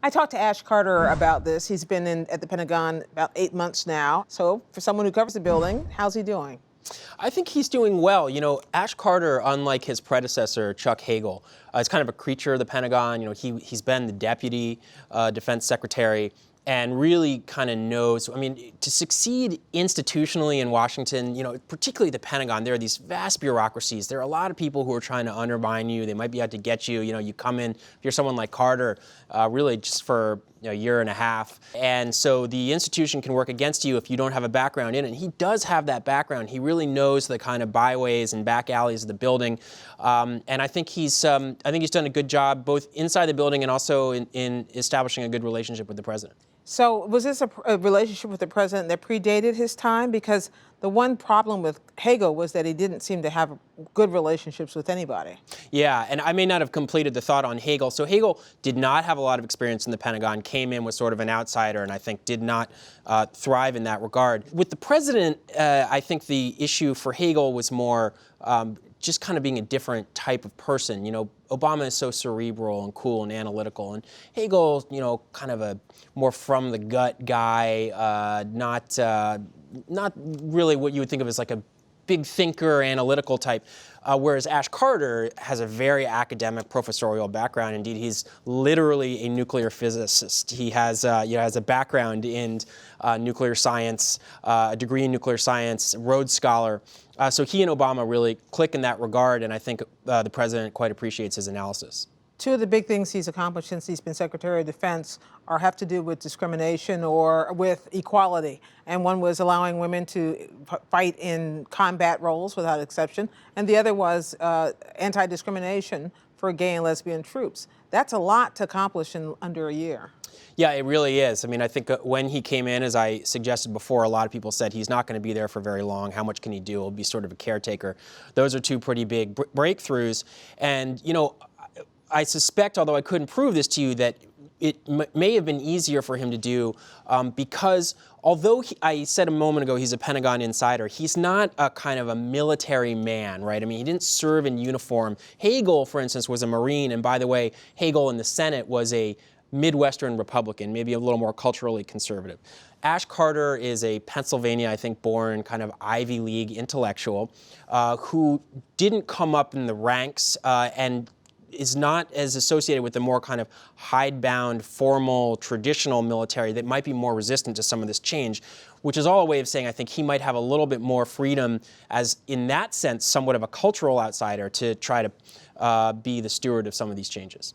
I talked to Ash Carter about this. He's been at the Pentagon about 8 months now. So for someone who covers the building, how's he doing? I think he's doing well. You know, Ash Carter, unlike his predecessor, Chuck Hagel, is kind of a creature of the Pentagon. You know, he's been the deputy defense secretary and really kind of knows, I mean, to succeed institutionally in Washington, you know, particularly the Pentagon, there are these vast bureaucracies. There are a lot of people who are trying to undermine you. They might be out to get you. You know, you come in, if you're someone like Carter, really just for a year and a half. And so the institution can work against you if you don't have a background in it. And he does have that background. He really knows the kind of byways and back alleys of the building. And I think he's done a good job both inside the building and also in establishing a good relationship with the president. So was this a relationship with the president that predated his time? Because the one problem with Hagel was that he didn't seem to have good relationships with anybody. Yeah, and I may not have completed the thought on Hagel. So Hagel did not have a lot of experience in the Pentagon, came in was sort of an outsider, and I think did not thrive in that regard. With the president, I think the issue for Hagel was more just kind of being a different type of person. You know, Obama is so cerebral and cool and analytical, and Hagel, you know, kind of a more from the gut guy, not really what you would think of as like a big thinker, analytical type, whereas Ash Carter has a very academic, professorial background. Indeed, he's literally a nuclear physicist. He has, has a background in nuclear science, a degree in nuclear science, Rhodes Scholar. So he and Obama really click in that regard, and I think the president quite appreciates his analysis. Two of the big things he's accomplished since he's been Secretary of Defense have to do with discrimination or with equality. And one was allowing women to fight in combat roles without exception. And the other was anti-discrimination for gay and lesbian troops. That's a lot to accomplish in under a year. Yeah, it really is. I mean, I think when he came in, as I suggested before, a lot of people said he's not going to be there for very long. How much can he do? He'll be sort of a caretaker. Those are two pretty big breakthroughs. And, you know, I suspect, although I couldn't prove this to you, that it may have been easier for him to do because although I said a moment ago he's a Pentagon insider, he's not a kind of a military man, right? I mean, he didn't serve in uniform. Hagel, for instance, was a Marine, and by the way, Hagel in the Senate was a Midwestern Republican, maybe a little more culturally conservative. Ash Carter is a Pennsylvania, I think, born kind of Ivy League intellectual who didn't come up in the ranks and is not as associated with the more kind of hidebound, formal, traditional military that might be more resistant to some of this change, which is all a way of saying I think he might have a little bit more freedom as, in that sense, somewhat of a cultural outsider to try to be the steward of some of these changes.